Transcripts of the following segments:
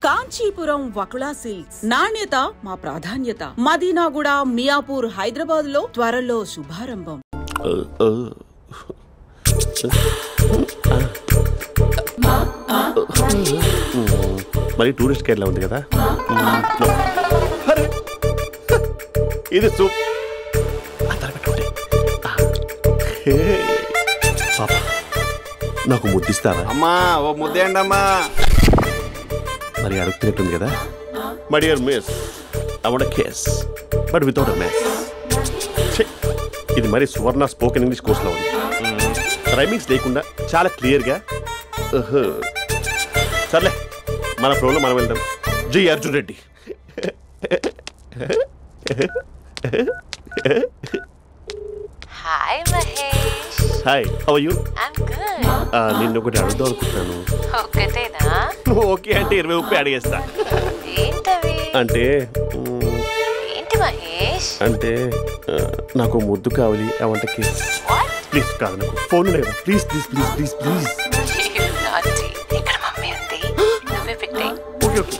Kanchipuram Vakula silks నాణ్యత మా ప్రాధాన్యత. మదీనాగూడ, మియాపూర్, హైదరాబాద్ లో త్వరలో శుభారంభం. మరి టూరిస్ట్ గైడ్ లా ఉంది కదా. ఇది సూప్ నాకు ముద్దిస్తావా? అమ్మా ఓ ముద్దేయండి అమ్మా. మరి అడుగుతున్నట్టుంది కదా. My dear miss, I want a kiss but without a miss. ఇది మరి సువర్ణ స్పోకెన్ ఇంగ్లీష్ కోర్సులో ఉంది. రైమింగ్స్ లేకుండా చాలా క్లియర్గా. సర్లే, మన ప్రోలో మనం వెళ్దాం. జి Arjun Reddy. Hi Mahesh. Hi, how are you? I'm good. నిన్ను ఒకటి అడుగుదాం అనుకుంటున్నాను. ఒకటేనా? ఓకే అంటే 20 రూపాయలు అడిగేస్తా. ఏంటవి? అంటే ఏంటి మహేష్? అంటే నాకు ముద్దు కావాలి. I want a kiss. Please. కాదు, నాకు ఫోన్ లేదు. Please please please please please. ఇక్కడ మమ్మీ ఉంది, నువ్వే పెట్టే. Okay okay,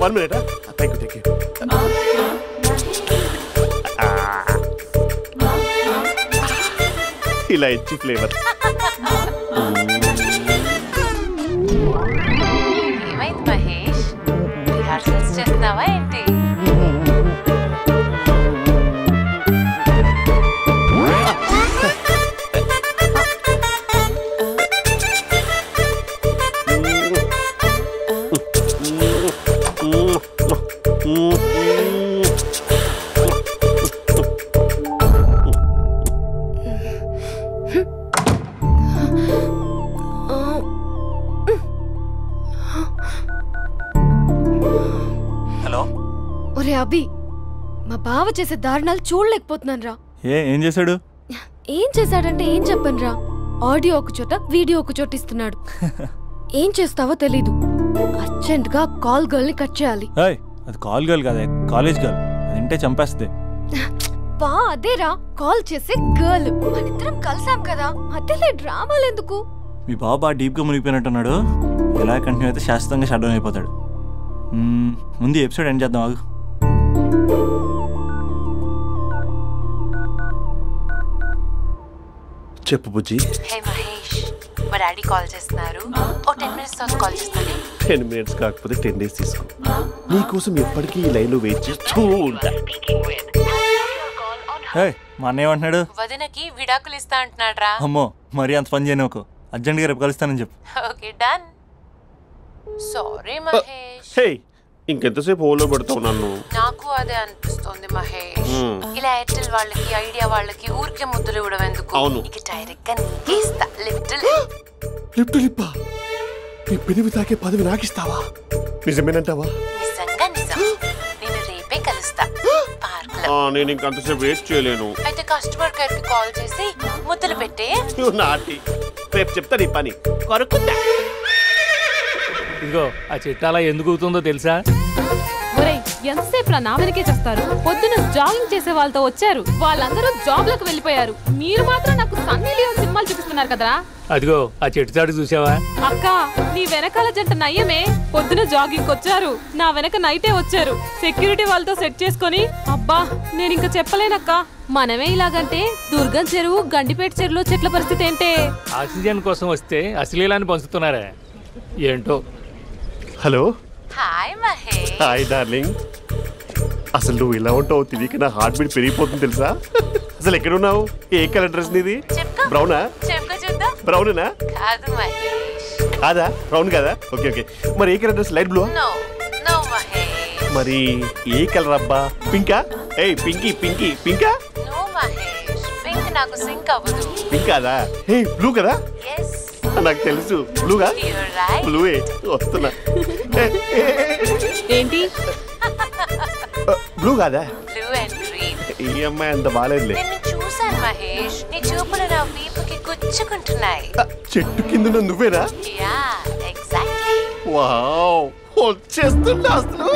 1 minute. Thank you. ఇలా ఇచ్చి ఫ్లేవర్. ఏమైంది మహేష్, రిహార్సల్స్ చేస్తున్నావా ఏంటి? అభి, మా బావ చేసే దారుణాలు చూడలేకపోతున్నాను రా. ఏం చేశాడు? ఏం చేశాడంటే ఏం చెప్పను రా. ఆడియో ఒక చోట, వీడియో ఒక చోట ఇస్తున్నాడు. ఏం చేస్తావో తెలీదు. అర్జెంట్ గా కాల్ గర్ల్ ని కట్ చేయాలి. అది కాల్ గర్ల్ కాదే, కాలేజ్ గర్ల్. అదంటే చంపేస్తే. బా అదేరా, కాల్ చేసే గర్ల్. మనిద్దరం కలిసాం కదా, మధ్యలో డ్రామాలు ఎందుకు? మీ బాబా డీప్ గా మునిగిపోయినట్టున్నాడు. ఎలా కంటిన్యూ అయితే శాశ్వతంగా షట్ డౌన్ అయిపోతాడు. ముందు ఎపిసోడ్ ఎండ్ చేద్దాం. ఆగు. చెప్పు బుజ్జి. హే మహేష్, మా డాడీ కాల్ చేస్తున్నారు. ఓ 10 minutes తర్వాత కాల్ చేస్తాను. 10 minutes కాకపోతే 10 days తీసుకో. నీకోసం ఎప్పటికీ ఈ లైన్లో వెయిట్ చేస్తూ ఉంటా. మా అన్న ఏమంటున్నాడు? వదినకి విడాకులు ఇస్తా అంటున్నాడు రా. అమ్మో, మరీ అంత పని చేయను. అర్జెంట్గా రేపు కలుస్తానని చెప్పు. Okay done. సారీ మహేష్. హే, ఇంకెంతసేపు హోల్లో పెడతావు నన్ను? నాకు అదే అనిపిస్తుంది మహేష్. ఇలా ఎయిర్టెల్ వాళ్ళకి, ఐడియా వాళ్ళకి ఊరికే ముద్దులు ఇవ్వడం ఎందుకు? అవును, డైరెక్ట్ గా నీకే ఇస్తా. లిప్ట్ లిప్పా. నీ పెదవి తాకే పదవి నాకిస్తావా? నిజమేనంటావా? నిజంగా నిజం. నేను రేపే కలుస్తా పార్క్ లో. నేను ఇంకంతసేపు వెయిట్ చేయలేను. అయితే కస్టమర్ కేర్ కి కాల్ చేసి ముద్దులు పెట్టే. నాటి రేపు చెప్తా నీ పని. కొరుకుంటా. ఇదిగో ఆ చిట్టాలా ఎందుకు అవుతుందో తెలుసా? ఒరేయ్, ఎంతసేపు నా వెనకే చేస్తారు? పొద్దున జాగింగ్ చేసే వాళ్ళతో వచ్చారు, వాళ్ళందరూ జాబ్ లకు వెళ్ళిపోయారు. మీరు మాత్రం నాకు సన్నీ లియోన్ సినిమాలు చూపిస్తున్నారు కదరా. అదిగో ఆ చెట్టు చాటు చూసావా? అక్క, నీ వెనకాల జంట నయ్యమే. పొద్దున జాగింగ్ వచ్చారు, నా వెనక నైటే వచ్చారు. సెక్యూరిటీ వాళ్ళతో సెట్ చేసుకుని, అబ్బా నేను ఇంకా చెప్పలేనక్క. మనమే ఇలాగంటే దుర్గం చెరువు, గండిపేట చెరువులో చెట్ల పరిస్థితి ఏంటే? ఆక్సిజన్ కోసం వస్తే అశ్లీలాన్ని పంచుతున్నారా ఏంటో. Hello. Hi Mahesh. Hi darling. అసలు నువ్వు ఇలా ఉంటావు తిరిగి నా హార్ట్ బీట్ పెరిగిపోతుంది తెలుసా? అసలు ఎక్కడున్నావు? ఏ కలర్ డ్రెస్ నీది? బ్రౌనా? బ్రౌనేనా? కాదు మహేష్. కాదా? బ్రౌన్ కదా? Okay okay. మరి ఏ colour dress? Light blue? No no Mahesh. మరి ఏ కలర్ అబ్బా? పింకా? ఏయ్ పింకీ పింకీ పింకా? నో మహేష్, పింక్ నాకు సింక్ అవ్వదు. పింక్ కాదా? ఏ బ్లూ కదా? yes. నాకు తెలుసు. బ్లూగా? బ్లూవే వస్తున్నా. ఏంటి? బ్లూ కాదా? Blue and green. ఈ అమ్మాయి అంత బాలేదులే. నేను చూసాను మహేష్, నీ చూపులు నా వీపుకి గుచ్చుకుంటున్నాయి. చెట్టు కింద నువ్వేనా? Yeah exactly. వావ్, వచ్చేస్తున్నా అసలు.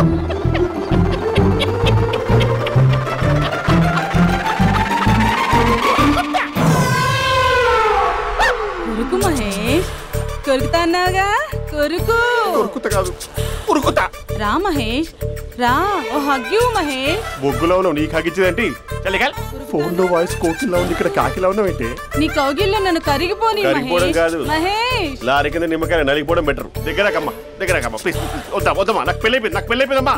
కొరుకు మహేష్, కొరుకుతా అన్నావుగా, కొరుకు. కొరుకుతా కాదు, ఉరుకుతా. రా మహేష్ రా, ఓ హగ్గు మహేష్. బొగ్గులో ఉన్నావు, నీకు హగ్గించేదేంటి? ఫోన్ లో వాయిస్ కోకిలా ఉంది, ఇక్కడ కాకిలా ఉన్నావు ఏంటి? నీ కౌగిల్లో నన్ను కరిగిపోని కరిగిపోవడం కాదు, మహేష్. లారీ కింద నిమ్మకాయ నలిగిపోవడం బెటర్. దగ్గరకమ్మా ప్లీజ్. వద్దమ్మా, నాకు పెళ్ళైపోయిందమ్మా.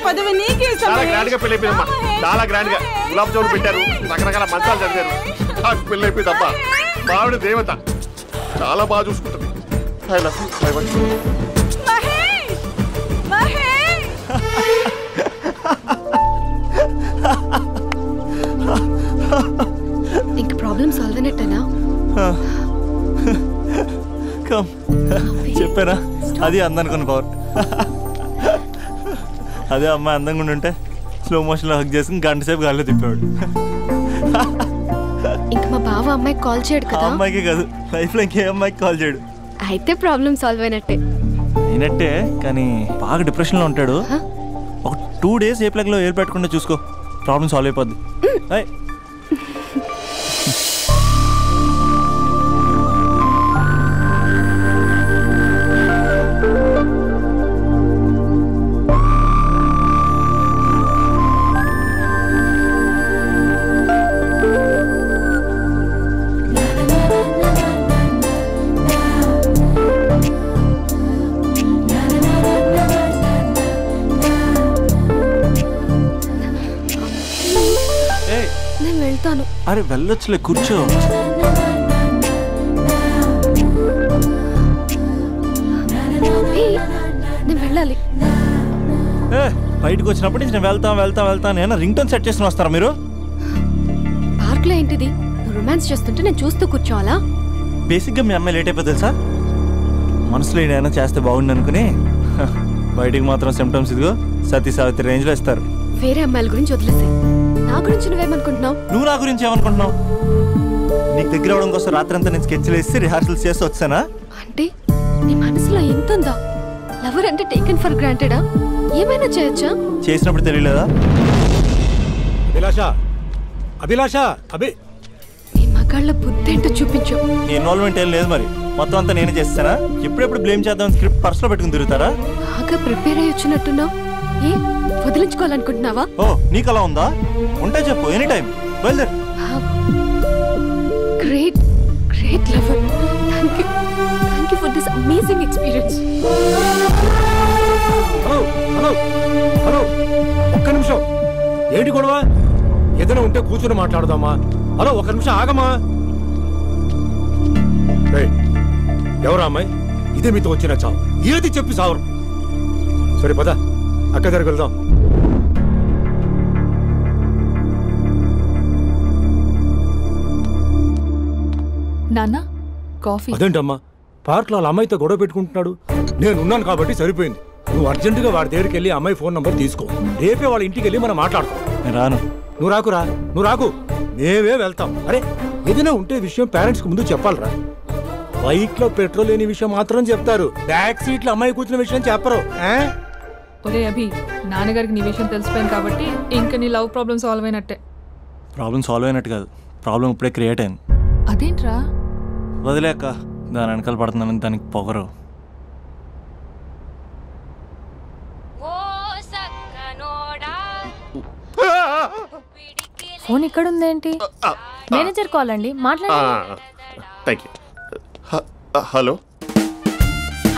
పదవి నీకే ఇష్టం చాలా మహేష్. గ్రాండ్ గా పెళ్ళైపోయిందమ్మా, చాలా గ్రాండ్ గా గులాబ్ జామున్ పెట్టారు, రకరకాల మంచాలు చదివారు. నాకు పెళ్ళైపోయిందమ్మా. మావిడ దేవత, చాలా బాగా చూసుకుంటుంది. మహేష్ మహేష్ ఇంక ప్రాబ్లం సాల్వ్ అయినట్టేనా? కమ్ చెప్పారా, అది అందనుకున్న పవర్. అదే అమ్మాయి అందంగా ఉండుంటే స్లో మోషన్లో హక్ చేసుకుని గంట సేపు గాల్లో తిప్పేవాడు. ఇంక మా బావ అమ్మాయికి కాల్ చేయడు ఆ కదా? అమ్మాయికి కాదు, లైఫ్లో ఇంకే అమ్మాయికి కాల్ చేయడు. అయితే ప్రాబ్లం సాల్వ్ అయినట్టే. అయినట్టే, కానీ బాగా డిప్రెషన్లో ఉంటాడు. ఒక 2 days ఏ ప్లగ్లో ఏర్ పెట్టకుండా చూసుకో, ప్రాబ్లం సాల్వ్ అయిపోద్ది. నేను వెళ్తాను. అరే వెళ్ళొచ్చులే, కూర్చో. నేను వెళ్ళాలి. బయటకు వచ్చినప్పటి నుంచి నేను వెళ్తా నేను రింగ్ టోన్ సెట్ చేసుకుని వస్తారా మీరు? పార్క్లో ఏంటిది? నువ్వు రొమాన్స్ చేస్తుంటే నేను చూస్తూ కూర్చోవాలా? బేసిక్గా మీ అమ్మాయి లేట్ అయిపోతుంది తెలుసా? మనసులో ఏదైనా చేస్తే బాగుండు అనుకుని బయటికి మాత్రం సిమ్టమ్స్ ఇదిగో సతీ సావిత్రి రేంజ్లో ఇస్తారు. వేరే అమ్మాయిల గురించి వదిలేసే, నా గురించి నువ్వేమనుకుంటున్నావు? నువ్వు నా గురించి ఏమనుకుంటున్నావు? నీకు దగ్గర అవడం కోసం రాత్రి అంతా నేను స్కెచ్లు వేసి రిహార్సల్స్ చేసి వచ్చానా? అంటే నీ మనసులో ఎంత ఉందా? లవర్ అంటే టేకెన్ ఫర్ గ్రాంటెడా? ఏమైనా చేయొచ్చా? చేసినప్పుడు తెలియలేదా? అభిలాష నీ మగాళ్ళ బుద్ధి ఏంటో చూపించు. నీ ఇన్వాల్వ్మెంట్ ఏం లేదు మరి, మొత్తం అంతా నేనే చేస్తానా? ఎప్పుడెప్పుడు బ్లేమ్ చేద్దాం స్క్రిప్ట్ పర్సులో పెట్టుకుని తిరుగుతారా? బాగా ప్రిపేర్ అయ్యి వచ్చినట్టున్నావు. ఏ వదిలించుకోవాలనుకుంటున్నావా? ఓ నీకు అలా ఉందా? ఉంటే చెప్పు, ఎనీ టైం బయలుదేరు. Great great lover. Thank you for this amazing experience. Hello ఒక్క నిమిషం, ఏంటి గొడవ? ఏదైనా ఉంటే కూర్చొని మాట్లాడదామా? హలో ఒక్క నిమిషం ఆగమా. ఎవరా అమ్మాయి? ఇదే మీతో వచ్చిన చావు, ఏది చెప్పి సావరు. సరే పద, అక్క దగ్గరికి వెళ్దాం. నాన్న కాఫీ. అదేంటమ్మా, పార్క్లో వాళ్ళ అమ్మాయితో గొడవ పెట్టుకుంటున్నాడు. నేనున్నాను కాబట్టి సరిపోయింది. నువ్వు అర్జెంటుగా వాడి దగ్గరికి వెళ్ళి అమ్మాయి ఫోన్ నంబర్ తీసుకో. రేపే వాళ్ళ ఇంటికి వెళ్ళి మనం మాట్లాడుకో. నేను రాను. నువ్వు రాకు, మేమే వెళ్తాం. అరే ఏదైనా ఉంటే విషయం పేరెంట్స్కి ముందు చెప్పాలరా. బైక్ లో పెట్రోల్ లేని విషయం మాత్రం చెప్తారు, బ్యాక్ సీట్ లో అమ్మాయి కూర్చున్న విషయం చెప్పరు. ఒరే అభి, నాన్నగారికి నీ విషయం తెలిసిపోయింది కాబట్టి ఇంకా నీ లవ్ ప్రాబ్లం సాల్వ్ అయినట్టే. ప్రాబ్లం సాల్వ్ అయినట్టు కాదు, ప్రాబ్లం ఇప్పుడే క్రియేట్ అయింది. అదేంట్రా? వదిలేక దాని వెనకాల పడుతున్నానని దానికి పొగరు. ఫోన్ ఇక్కడ ఉందేంటి? మేనేజర్ కాల్ అండి, మాట్లాడండి. Thank you. Hello,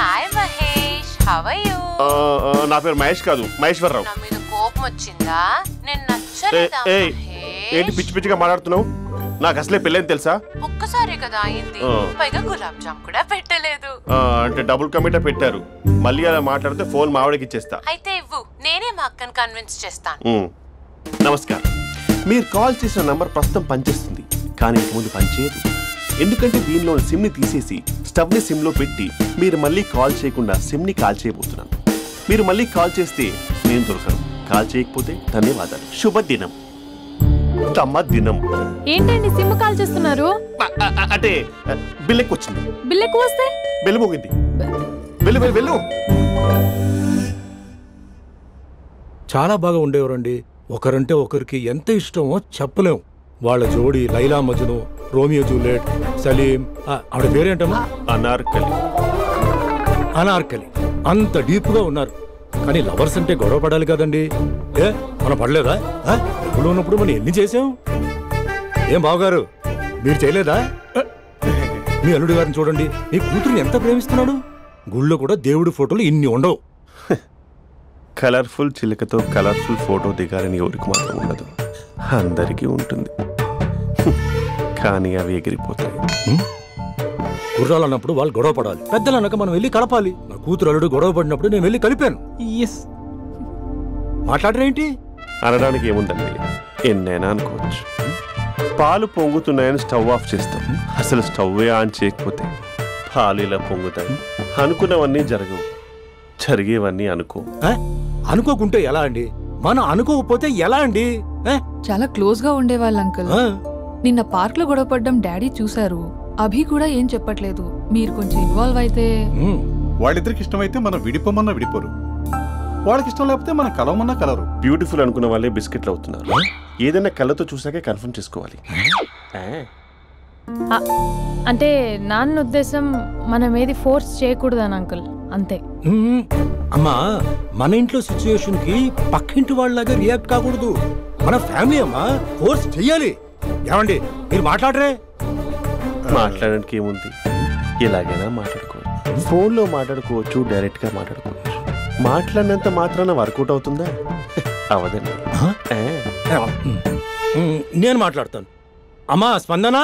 hi Mahesh, how are you? నా పేరు మహేష్ కాదు, మహేశ్వరరావు. నా మీద కోపం వచ్చిందా? నేను నచ్చలేదా మహేష్? ఏంటి పిచ్చి పిచ్చిగా మాట్లాడుతున్నావు? నాకు అసలే పెళ్ళని తెలుసా? ఒక్కసారి కదా అయింది, పైగా గులాబ్ జామ్ కూడా పెట్టలేదు. అంటే డబుల్ కమిటా పెట్టారు. మళ్ళీ అలా మాట్లాడితే ఫోన్ మావిడకి ఇచ్చేస్తా. అయితే ఇవ్వు, నేనే మా అక్కని కన్విన్స్ చేస్తాను. నమస్కారం, మీరు కాల్ చేసిన నంబర్ ప్రస్తుతం పనిచేస్తుంది, కానీ ముందు పనిచేయదు. ఎందుకంటే దీనిలో సిమ్ని తీసేసి స్టవ్ని సిమ్లో పెట్టి మీరు మళ్ళీ కాల్ చేయకుండా సిమ్ని కాల్ చేయబోతున్నాను. మీరు మళ్ళీ కాల్ చేస్తే నేను దొరకను, కాల్ చేయకపోతే ధన్యవాదాలు. శుభదినం. తమ దినం. ఏంటండి సిమ్ కాల్ చేస్తున్నారు? అంటే బిల్ ఎక్కువ వచ్చింది. బిల్ ఎక్కువ వస్తే బిల్లు మోగింది. వెళ్ళు. చాలా బాగా ఉండేవారండి. ఒకరంటే ఒకరికి ఎంత ఇష్టమో చెప్పలేం. వాళ్ళ జోడి లైలా మజ్ను, రోమియో జూలియట్, సలీం, ఆవిడ పేరేంటమ్మా? అనార్కలి. అంత డీప్ గా ఉన్నారు. కానీ లవర్స్ అంటే గొడవ పడాలి కదండి. ఏ మనం పడలేదా? ఎప్పుడు ఉన్నప్పుడు మనం ఎన్ని చేసాం? ఏం బావగారు మీరు చేయలేదా? మీ అల్లుడి గారిని చూడండి, మీ కూతురుని ఎంత ప్రేమిస్తున్నాడు. గుళ్ళో కూడా దేవుడి ఫోటోలు ఇన్ని ఉండవు. కలర్ఫుల్ చిలుకతో కలర్ఫుల్ ఫోటో దిగాలని ఎవరికి మాత్రం ఉండదు, అందరికీ ఉంటుంది. కానీ అవి ఎగిరిపోతాయి. గుర్రాలు అన్నప్పుడు వాళ్ళు గొడవ పడాలి, పెద్దలు అన్నాక మనం వెళ్ళి కలపాలి. నా కూతురు అల్లుడు గొడవ పడినప్పుడు నేను వెళ్ళి కలిపాను. మాట్లాడరేంటి? అనడానికి ఏముందండి, ఎన్నైనా అనుకోవచ్చు. పాలు పొంగుతున్నాయని స్టవ్ ఆఫ్ చేస్తాం, అసలు స్టవ్వే ఆన్ చేయకపోతే పాలు ఇలా పొంగుతాయి. అనుకున్నవన్నీ జరగవు, జరిగేవన్నీ అనుకోకుంటే ఎలా అండి? మనం అనుకోకపోతే ఎలా అండి? చాలా క్లోజ్ గా ఉండేవాళ్ళు అంకుల్. నిన్న పార్క్ లో గొడవ పడ్డం డాడీ చూశారు. అభి కూడా ఏం చెప్పట్లేదు. మీరు కొంచెం ఇన్వాల్వ్ అయితే. వాళ్ళిద్దరికి ఇష్టమైతే మనం విడిపోమన్నా విడిపోరు, వాళ్ళకి ఇష్టం లేకపోతే మనం కలవమన్నా కలరు. బ్యూటిఫుల్ అనుకున్న వాళ్ళే బిస్కెట్లు అవుతున్నారు. ఏదైనా కళ్ళతో చూసాకే కన్ఫర్మ్ చేసుకోవాలి. అంటే నాన్న ఉద్దేశం మనం ఏది ఫోర్స్ చేయకూడదని అంకుల్, అంతే. అమ్మా, మన ఇంట్లో సిచ్యుయేషన్ కి పక్కింటి వాళ్ళలాగా రియాక్ట్ కాకూడదు. మన ఫ్యామిలీ అమ్మా, ఫోర్స్ చెయ్యాలి. ఏమండి మీరు మాట్లాడరే? మాట్లాడడానికి ఏముంది, ఎలాగైనా మాట్లాడుకోవచ్చు. ఫోన్లో మాట్లాడుకోవచ్చు, డైరెక్ట్గా మాట్లాడుకోవచ్చు. మాట్లాడినంత మాత్రాన వర్కౌట్ అవుతుందా? అవదండి. నేను మాట్లాడతాను. అమ్మా స్పందన,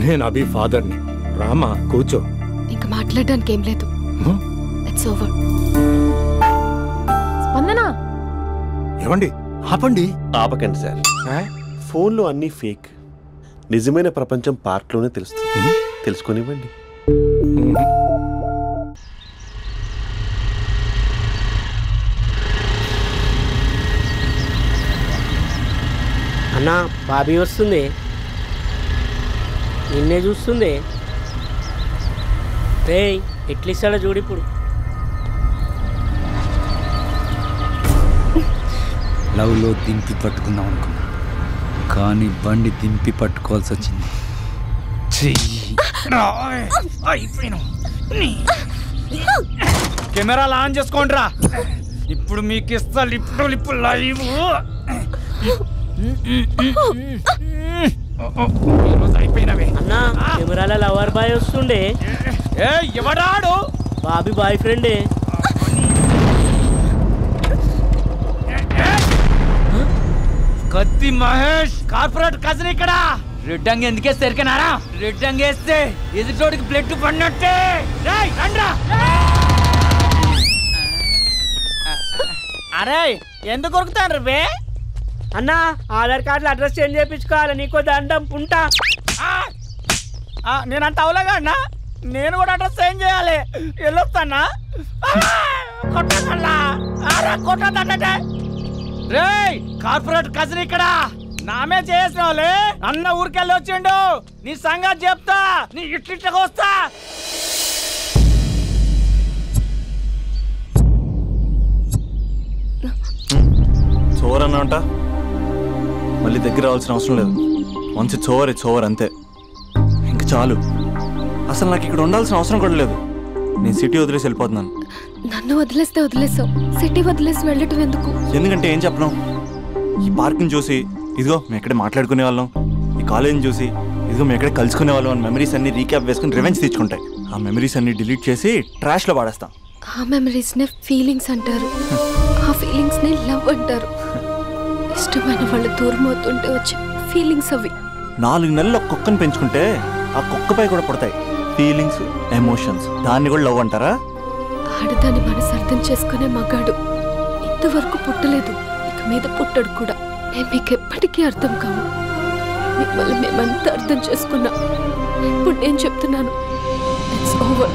నేను అభి ఫాదర్ని. రామా కూర్చో. ఇంకా మాట్లాడడానికి ఏం లేదు. It's over. స్పందన, ఏమండి ఆపండి. ఆపకండి సార్, ఫోన్లో అన్నీ ఫేక్. నిజమైన ప్రపంచం పార్ట్లోనే తెలుస్తుంది, తెలుసుకొనివ్వండి. అన్నా బాబీ వస్తుంది, నిన్నే చూస్తుంది. రేయ్ ఎట్లిస్తాడో చూడు ఇప్పుడు. లవ్లో దింపి పట్టుకుందాం అనుకున్నా, కానీ బండి దింపి పట్టుకోవాల్సి వచ్చింది. కెమెరాలు ఆన్ చేసుకోండి రా, ఇప్పుడు మీకు ఇస్తా లిప్పు లైవ్. అయిపోయినవే అన్నా, కెమెరాల లవర్ బాయ్ వస్తుండే. ఎవడాడు? బాబీ బాయ్ ఫ్రెండే. కత్తి మహేష్ కార్పొరేట్ కజిన్ ఇక్కడ. రెడ్ అంగి ఎందుకేస్తే ఎరికనారా? రెడ్ అంగి వేస్తే ఎదుటోడికి బ్లడ్ పడినట్టే. అరే ఎందుకు కొరుకుతాను రే అన్నా? ఆధార్ కార్డులో అడ్రస్ చేంజ్ చేయించుకోవాలి, నీకో దండం పుంటా. నేనంత అవలేగా అన్నా, నేను కూడా అడ్రస్ చేంజ్ చేయాలి. వెళ్ళొస్తానా? కొట్టదంటే రేయ్ కార్పొరేట్ కజిన్ ఇక్కడ. నామే చేసిన వాళ్ళే అన్న ఊరికెళ్ళి వచ్చిండు. నీ సంగతి చెప్తా, నీ ఇట్లిట్లకి వస్తా. చోర్ అన్నా అంట, మళ్ళీ దగ్గర రావాల్సిన అవసరం లేదు. మంచి చోవర్ అంతే, ఇంక చాలు. అసలు నాకు ఇక్కడ ఉండాల్సిన అవసరం కూడా లేదు. నేను సిటీ వదిలేసి వెళ్ళిపోతున్నాను. నన్ను వదిలేస్తే వదిలేసావు, సిటీ వదిలేసి వెళ్ళటం ఎందుకు? ఎందుకంటే ఏం చెప్పను, ఈ పార్క్ని చూసి ఇదిగో మేము ఎక్కడే మాట్లాడుకునే వాళ్ళం, ఈ కాలేజీని చూసి ఇదిగో మేము ఎక్కడే కలుసుకునే వాళ్ళం అని మెమరీస్ అన్ని రీక్యాప్ వేసుకుని రివెంజ్ తెచ్చుకుంటాయి. ఆ మెమరీస్ అన్ని డిలీట్ చేసి ట్రాష్లో పాడేస్తాం. ఆ మెమరీస్నే ఫీలింగ్స్ అంటారు, ఆ ఫీలింగ్స్నే లవ్ అంటారు. ఇష్టమైన వాళ్ళు దూరం అవుతుంటే వచ్చే ఫీలింగ్స్ అవి. 4 నెలలు ఒక కుక్కను పెంచుకుంటే ఆ కుక్కపై కూడా పడతాయి ఫీలింగ్స్, ఎమోషన్స్. దాన్ని కూడా లవ్ అంటారా? ఆడదాన్ని మనసు అర్థం చేసుకునే మగాడు ఇంతవరకు పుట్టలేదు, ఇక మీద పుట్టడు కూడా. మేము మీకు ఎప్పటికీ అర్థం కాము. మిమ్మల్ని మేమంతా అర్థం చేసుకున్నాం. ఇప్పుడు నేను చెప్తున్నాను, ఇట్స్ ఓవర్.